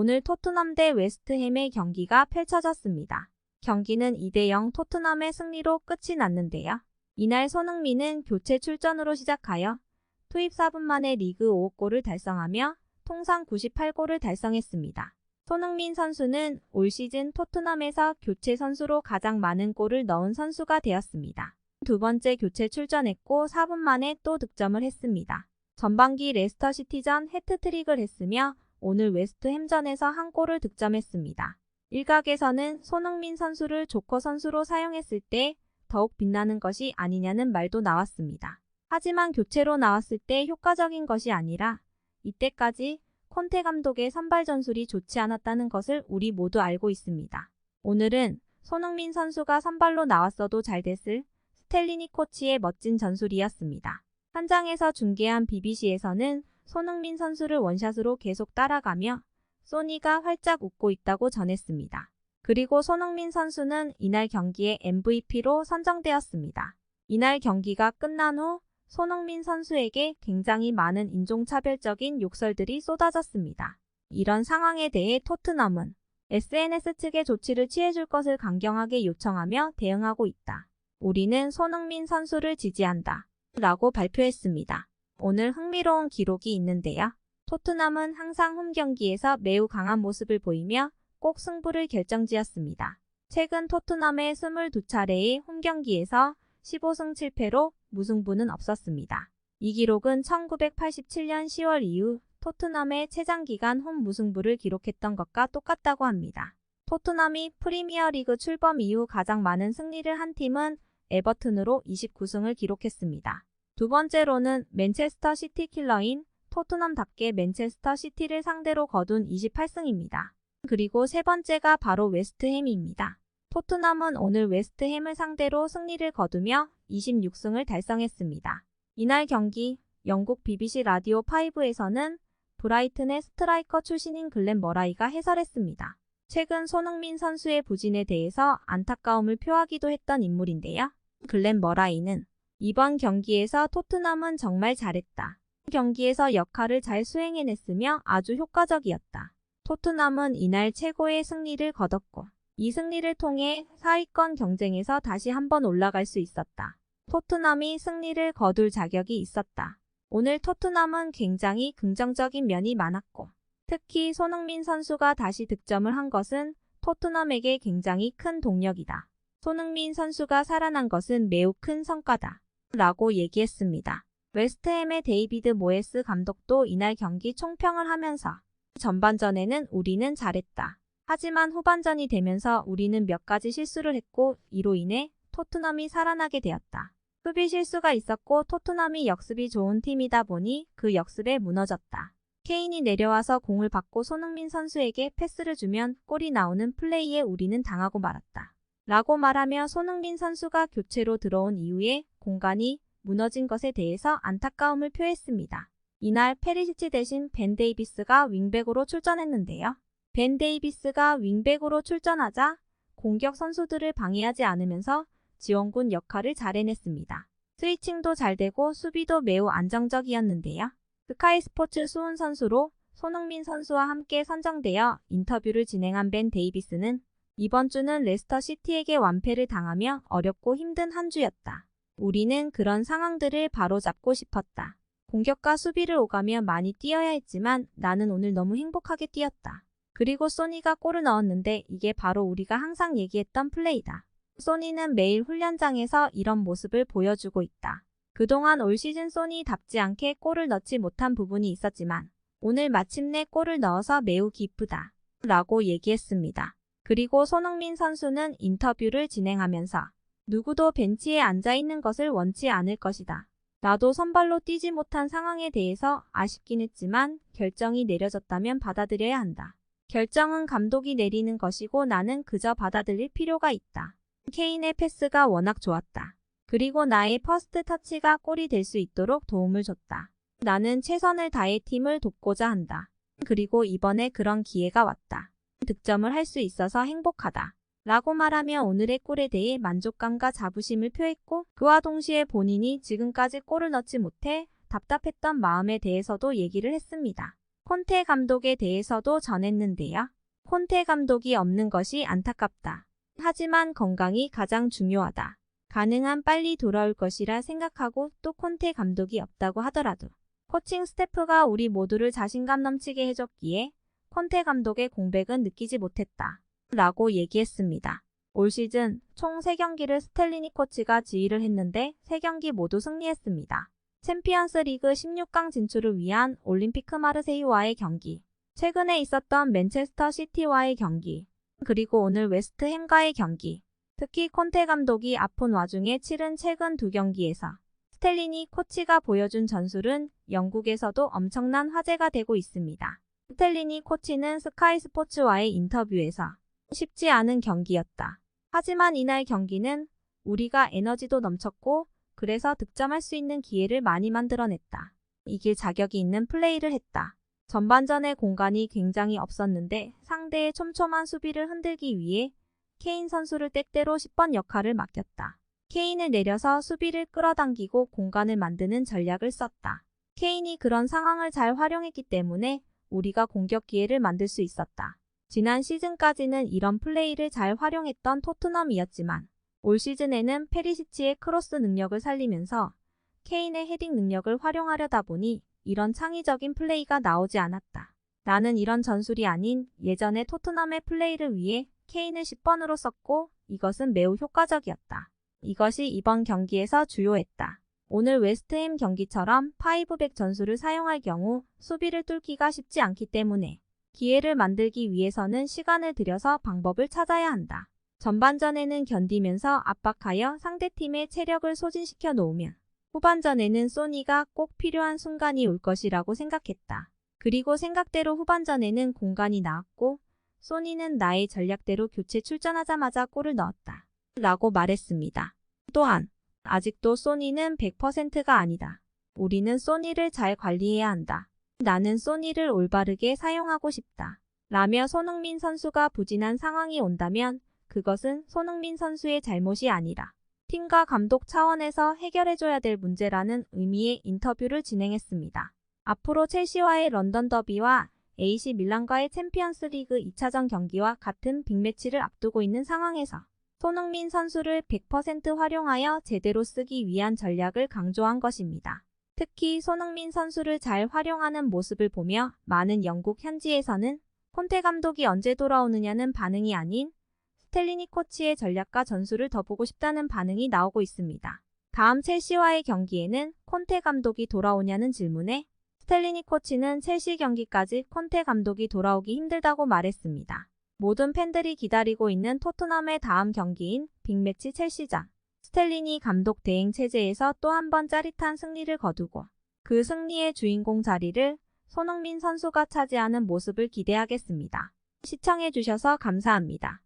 오늘 토트넘 대 웨스트햄의 경기가 펼쳐졌습니다. 경기는 2대0 토트넘의 승리로 끝이 났는데요. 이날 손흥민은 교체 출전으로 시작하여 투입 4분 만에 리그 5골을 달성하며 통산 98골을 달성했습니다. 손흥민 선수는 올 시즌 토트넘에서 교체 선수로 가장 많은 골을 넣은 선수가 되었습니다. 두 번째 교체 출전했고 4분 만에 또 득점을 했습니다. 전반기 레스터 시티전 해트트릭을 했으며 오늘 웨스트햄전에서 한 골을 득점했습니다. 일각에서는 손흥민 선수를 조커 선수로 사용했을 때 더욱 빛나는 것이 아니냐는 말도 나왔습니다. 하지만 교체로 나왔을 때 효과적인 것이 아니라 이때까지 콘테 감독의 선발 전술이 좋지 않았다는 것을 우리 모두 알고 있습니다. 오늘은 손흥민 선수가 선발로 나왔어도 잘 됐을 스텔리니 코치의 멋진 전술이었습니다. 현장에서 중계한 BBC에서는 손흥민 선수를 원샷으로 계속 따라가며 소니가 활짝 웃고 있다고 전했습니다. 그리고 손흥민 선수는 이날 경기의 MVP로 선정되었습니다. 이날 경기가 끝난 후 손흥민 선수에게 굉장히 많은 인종차별적인 욕설들이 쏟아졌습니다. 이런 상황에 대해 토트넘은 SNS 측에 조치를 취해줄 것을 강경하게 요청하며 대응하고 있다. 우리는 손흥민 선수를 지지한다. 라고 발표했습니다. 오늘 흥미로운 기록이 있는데요. 토트넘은 항상 홈 경기에서 매우 강한 모습을 보이며 꼭 승부를 결정지었습니다. 최근 토트넘의 22차례의 홈 경기에서 15승 7패로 무승부는 없었습니다. 이 기록은 1987년 10월 이후 토트넘의 최장기간 홈 무승부를 기록했던 것과 똑같다고 합니다. 토트넘이 프리미어리그 출범 이후 가장 많은 승리를 한 팀은 에버튼으로 29승을 기록했습니다. 두 번째로는 맨체스터 시티 킬러인 토트넘답게 맨체스터 시티를 상대로 거둔 28승입니다. 그리고 세 번째가 바로 웨스트햄입니다. 토트넘은 오늘 웨스트햄을 상대로 승리를 거두며 26승을 달성했습니다. 이날 경기 영국 BBC 라디오 5에서는 브라이튼의 스트라이커 출신인 글렌 머라이가 해설했습니다. 최근 손흥민 선수의 부진에 대해서 안타까움을 표하기도 했던 인물인데요. 글렌 머라이는 이번 경기에서 토트넘은 정말 잘했다. 경기에서 역할을 잘 수행해냈으며 아주 효과적이었다. 토트넘은 이날 최고의 승리를 거뒀고 이 승리를 통해 하위권 경쟁에서 다시 한번 올라갈 수 있었다. 토트넘이 승리를 거둘 자격이 있었다. 오늘 토트넘은 굉장히 긍정적인 면이 많았고 특히 손흥민 선수가 다시 득점을 한 것은 토트넘에게 굉장히 큰 동력이다. 손흥민 선수가 살아난 것은 매우 큰 성과다. 라고 얘기했습니다. 웨스트햄의 데이비드 모예스 감독도 이날 경기 총평을 하면서 전반전에는 우리는 잘했다. 하지만 후반전이 되면서 우리는 몇 가지 실수를 했고 이로 인해 토트넘이 살아나게 되었다. 수비 실수가 있었고 토트넘이 역습이 좋은 팀이다 보니 그 역습에 무너졌다. 케인이 내려와서 공을 받고 손흥민 선수에게 패스를 주면 골이 나오는 플레이에 우리는 당하고 말았다. 라고 말하며 손흥민 선수가 교체로 들어온 이후에 공간이 무너진 것에 대해서 안타까움을 표했습니다. 이날 페리시치 대신 벤 데이비스가 윙백으로 출전했는데요. 벤 데이비스가 윙백으로 출전하자 공격 선수들을 방해하지 않으면서 지원군 역할을 잘 해냈습니다. 스위칭도 잘 되고 수비도 매우 안정적이었는데요. 스카이 스포츠 수훈 선수로 손흥민 선수와 함께 선정되어 인터뷰를 진행한 벤 데이비스는 이번 주는 레스터 시티에게 완패를 당하며 어렵고 힘든 한 주였다. 우리는 그런 상황들을 바로잡고 싶었다. 공격과 수비를 오가며 많이 뛰어야 했지만 나는 오늘 너무 행복하게 뛰었다. 그리고 소니가 골을 넣었는데 이게 바로 우리가 항상 얘기했던 플레이다. 소니는 매일 훈련장에서 이런 모습을 보여주고 있다. 그동안 올 시즌 소니답지 않게 골을 넣지 못한 부분이 있었지만 오늘 마침내 골을 넣어서 매우 기쁘다. 라고 얘기했습니다. 그리고 손흥민 선수는 인터뷰를 진행하면서 누구도 벤치에 앉아있는 것을 원치 않을 것이다. 나도 선발로 뛰지 못한 상황에 대해서 아쉽긴 했지만 결정이 내려졌다면 받아들여야 한다. 결정은 감독이 내리는 것이고 나는 그저 받아들일 필요가 있다. 케인의 패스가 워낙 좋았다. 그리고 나의 퍼스트 터치가 골이 될 수 있도록 도움을 줬다. 나는 최선을 다해 팀을 돕고자 한다. 그리고 이번에 그런 기회가 왔다. 득점을 할 수 있어서 행복하다. 라고 말하며 오늘의 골에 대해 만족감과 자부심을 표했고 그와 동시에 본인이 지금까지 골을 넣지 못해 답답했던 마음에 대해서도 얘기를 했습니다. 콘테 감독에 대해서도 전했는데요. 콘테 감독이 없는 것이 안타깝다. 하지만 건강이 가장 중요하다. 가능한 빨리 돌아올 것이라 생각하고 또 콘테 감독이 없다고 하더라도 코칭 스태프가 우리 모두를 자신감 넘치게 해줬기에 콘테 감독의 공백은 느끼지 못했다. 라고 얘기했습니다. 올 시즌 총 3경기를 스텔리니 코치가 지휘를 했는데 3경기 모두 승리했습니다. 챔피언스 리그 16강 진출을 위한 올림피크 마르세유와의 경기, 최근에 있었던 맨체스터 시티와의 경기, 그리고 오늘 웨스트햄과의 경기, 특히 콘테 감독이 아픈 와중에 치른 최근 2경기에서 스텔리니 코치가 보여준 전술은 영국에서도 엄청난 화제가 되고 있습니다. 스텔리니 코치는 스카이 스포츠와의 인터뷰에서 쉽지 않은 경기였다. 하지만 이날 경기는 우리가 에너지도 넘쳤고 그래서 득점할 수 있는 기회를 많이 만들어냈다. 이길 자격이 있는 플레이를 했다. 전반전에 공간이 굉장히 없었는데 상대의 촘촘한 수비를 흔들기 위해 케인 선수를 때때로 10번 역할을 맡겼다. 케인을 내려서 수비를 끌어당기고 공간을 만드는 전략을 썼다. 케인이 그런 상황을 잘 활용했기 때문에 우리가 공격 기회를 만들 수 있었다. 지난 시즌까지는 이런 플레이를 잘 활용했던 토트넘이었지만 올 시즌에는 페리시치의 크로스 능력을 살리면서 케인의 헤딩 능력을 활용하려다 보니 이런 창의적인 플레이가 나오지 않았다. 나는 이런 전술이 아닌 예전의 토트넘의 플레이를 위해 케인을 10번으로 썼고 이것은 매우 효과적이었다. 이것이 이번 경기에서 주요했다. 오늘 웨스트햄 경기처럼 5백 전술을 사용할 경우 수비를 뚫기가 쉽지 않기 때문에 기회를 만들기 위해서는 시간을 들여서 방법을 찾아야 한다. 전반전에는 견디면서 압박하여 상대팀의 체력을 소진시켜 놓으면 후반전에는 소니가 꼭 필요한 순간이 올 것이라고 생각했다. 그리고 생각대로 후반전에는 공간이 나왔고 소니는 나의 전략대로 교체 출전하자마자 골을 넣었다. 라고 말했습니다. 또한 아직도 소니는 100%가 아니다. 우리는 소니를 잘 관리해야 한다. 나는 소니를 올바르게 사용하고 싶다. 라며 손흥민 선수가 부진한 상황이 온다면 그것은 손흥민 선수의 잘못이 아니라 팀과 감독 차원에서 해결해줘야 될 문제라는 의미의 인터뷰를 진행했습니다. 앞으로 첼시와의 런던 더비와 AC 밀란과의 챔피언스 리그 2차전 경기와 같은 빅매치를 앞두고 있는 상황에서 손흥민 선수를 100% 활용하여 제대로 쓰기 위한 전략을 강조한 것입니다. 특히 손흥민 선수를 잘 활용하는 모습을 보며 많은 영국 현지에서는 콘테 감독이 언제 돌아오느냐는 반응이 아닌 스텔리니 코치의 전략과 전술을 더 보고 싶다는 반응이 나오고 있습니다. 다음 첼시와의 경기에는 콘테 감독이 돌아오냐는 질문에 스텔리니 코치는 첼시 경기까지 콘테 감독이 돌아오기 힘들다고 말했습니다. 모든 팬들이 기다리고 있는 토트넘의 다음 경기인 빅매치 첼시전. 스텔리니 감독 대행 체제에서 또 한 번 짜릿한 승리를 거두고 그 승리의 주인공 자리를 손흥민 선수가 차지하는 모습을 기대하겠습니다. 시청해주셔서 감사합니다.